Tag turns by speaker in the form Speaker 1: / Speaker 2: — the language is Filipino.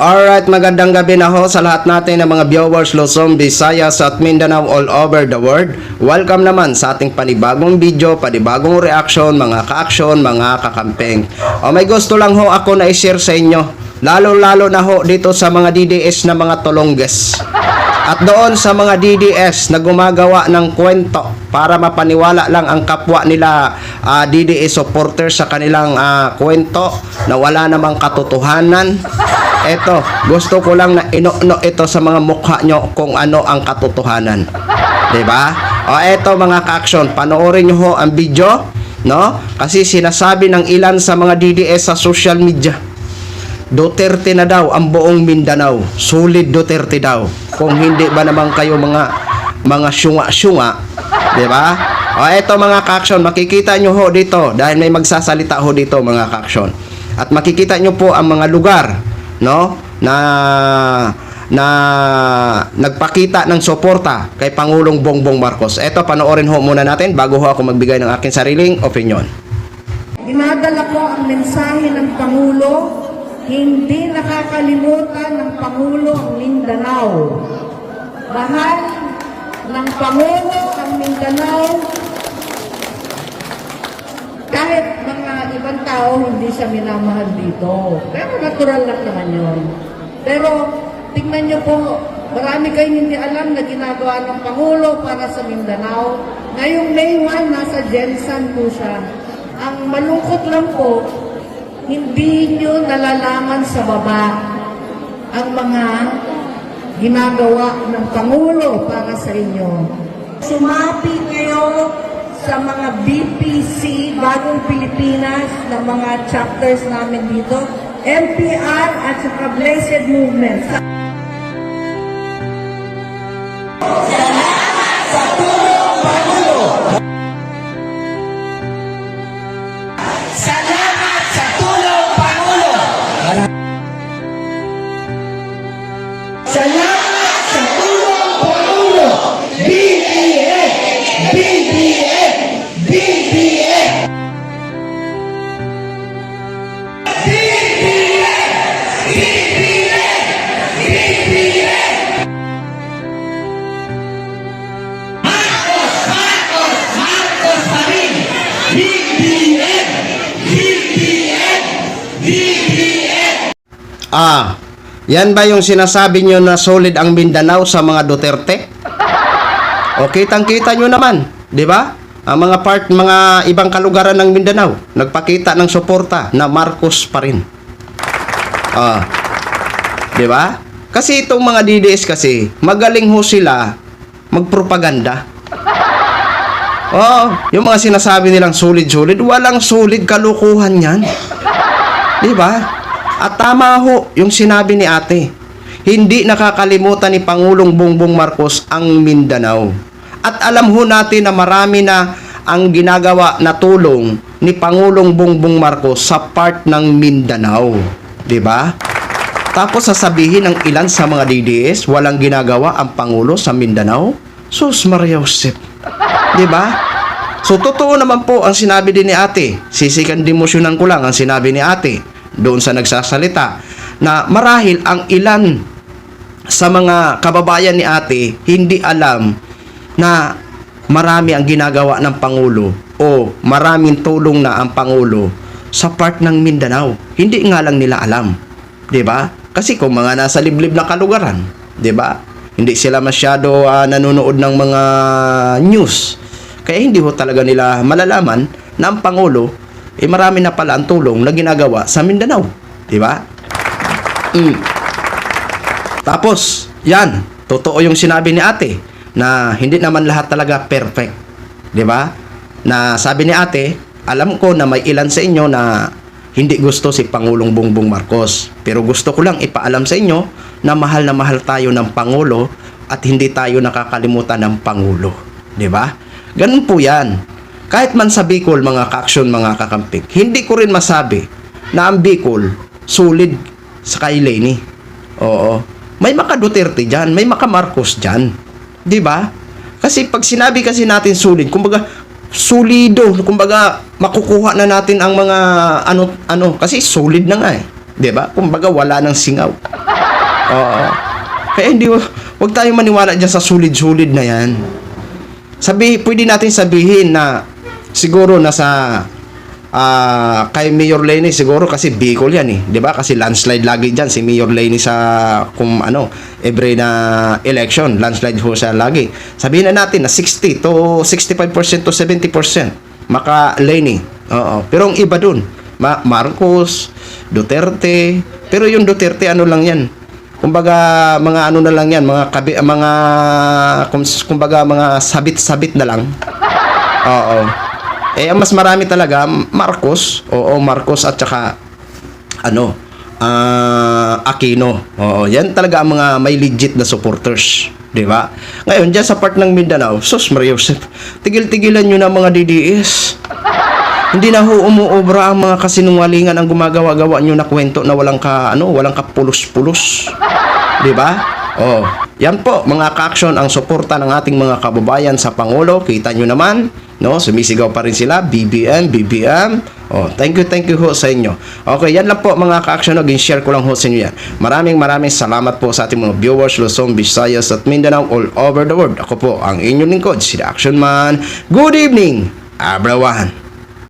Speaker 1: Alright, magandang gabi na ho sa lahat natin ng mga viewers Luzon, Visayas at Mindanao all over the world. Welcome naman sa ating panibagong video, panibagong reaction, mga ka-action, mga kakampeng. May gusto lang ho ako na i-share sa inyo, lalo-lalo na ho dito sa mga DDS na mga tulongges. At doon sa mga DDS na gumagawa ng kwento para mapaniwala lang ang kapwa nila DDS supporters sa kanilang kwento na wala namang katotohanan. Eto, gusto ko lang na ino-no ito sa mga mukha nyo kung ano ang katotohanan. Diba? Eto mga ka-action, panoorin nyo ho ang video, no? Kasi sinasabi ng ilan sa mga DDS sa social media, Duterte na daw ang buong Mindanao. Solid Duterte daw. Kung hindi ba naman kayo mga syunga-syunga, diba? Eto mga ka-action, makikita nyo ho dito dahil may magsasalita ho dito mga ka-action. At makikita nyo po ang mga lugar, no, na nagpakita ng suporta kay Pangulong Bongbong Marcos. Ito, panoorin ho muna natin bago ho ako magbigay ng aking sariling opinion.
Speaker 2: Dinadala ko ang mensahe ng Pangulo, hindi nakakalimutan ng Pangulo ang Mindanao. Mahal ng Pangulo ang Mindanao. Kahit mga ibang tao, hindi siya minamahal dito. Pero natural lang naman yun. Pero tingnan niyo po, marami kayong hindi alam na ginagawa ng Pangulo para sa Mindanao. Ngayong May 1, nasa Jensan po siya. Ang malungkot lang po, hindi niyo nalalaman sa baba ang mga ginagawa ng Pangulo para sa inyo. Sumapi kayo sa mga BPC, Bagong Pilipinas, na mga chapters namin dito, MPR at saka Blessed Movement. Salamat sa tulong, Pangulo! Salamat sa tulong, Pangulo! Salamat sa tulong, Pangulo! BBM! BBM! BBM! BBM! BBM! BBM! Marcos! Marcos! Marcos pa rin! BBM! BBM! BBM!
Speaker 1: Yan ba yung sinasabi nyo na solid ang Mindanao sa mga Duterte? O kitang-kita nyo naman, di ba? Ang mga ibang kalugaran ng Mindanao nagpakita ng suporta na Marcos pa rin. Di ba? Kasi itong mga DDS kasi magaling ho sila magpropaganda. Yung mga sinasabi nilang solid-solid, walang solid, kalukuhan yan. Di ba? At tama ho yung sinabi ni ate. Hindi nakakalimutan ni Pangulong Bongbong Marcos ang Mindanao. At alam ho natin na marami na ang ginagawa na tulong ni Pangulong Bongbong Marcos sa part ng Mindanao. Diba? Tapos sasabihin ng ilan sa mga DDS, walang ginagawa ang Pangulo sa Mindanao? Sus Maria Josep. Diba? So totoo naman po ang sinabi din ni ate. Sisikan demosyonan ko lang ang sinabi ni ate doon sa nagsasalita na marahil ang ilan sa mga kababayan ni ate hindi alam na marami ang ginagawa ng Pangulo o maraming tulong na ang Pangulo sa part ng Mindanao. Hindi nga lang nila alam. 'Di ba? Kasi kung mga nasa liblib na kalugaran, 'di ba? Hindi sila masyado nanonood ng mga news. Kaya hindi ho talaga nila malalaman na ang Pangulo marami na pala ang tulong na ginagawa sa Mindanao. 'Di ba? Tapos, yan, totoo yung sinabi ni ate na hindi naman lahat talaga perfect. 'Di ba? Na sabi ni ate, alam ko na may ilan sa inyo na hindi gusto si Pangulong Bongbong Marcos. Pero gusto ko lang ipaalam sa inyo na mahal tayo ng Pangulo at hindi tayo nakakalimutan ng Pangulo. 'Di ba? Ganun po 'yan. Kahit man sa Bicol, mga ka-action, mga kakampik, hindi ko rin masabi na ang Bicol solid sa kay Leni. Oo. May maka Duterte dyan, may maka Marcos dyan. Diba? Kasi pag sinabi kasi natin solid, kumbaga solido, kumbaga makukuha na natin ang mga ano, kasi solid na nga eh. 'Di ba? Kumbaga wala nang singaw. Oo. Kaya hindi, wag tayong maniwala dyan sa sulid-sulid na yan. Pwede natin sabihin na siguro nasa kay Mayor Lenny siguro kasi Bicol yan eh, 'di ba? Kasi landslide lagi diyan si Mayor Lenny sa kung every na election, landslide ho siya lagi. Sabihin na natin na 60 to 65% to 70% maka Lenny. Oo. Pero ang iba dun, Marcos, Duterte, pero yung Duterte lang yan. Kumbaga mga na lang yan, kumbaga mga sabit-sabit na lang. Oo. Ang mas marami talaga Marcos, Marcos at saka Aquino. Oo, yan talaga ang mga may legit na supporters, 'di ba? Ngayon diyan sa part ng Mindanao, sus Maria Joseph, tigil-tigilan niyo na mga DDS. Hindi na ho umuobra ang mga kasinungalingan ang gumagawa-gawa niyo na kwento na walang pulos-pulos. 'Di ba? Oh, yan po mga ka-action ang suporta ng ating mga kababayan sa Pangulo. Kita nyo naman, no? Sumisigaw pa rin sila, BBM. Oh, thank you ho sa inyo. Okay, yan lang po mga ka-action. Share ko lang ho sa inyo yan. Maraming salamat po sa ating mga viewers, Luzon, Visayas at Mindanao all over the world. Ako po ang inyong lingkod, si The Action Man. Good evening, everyone.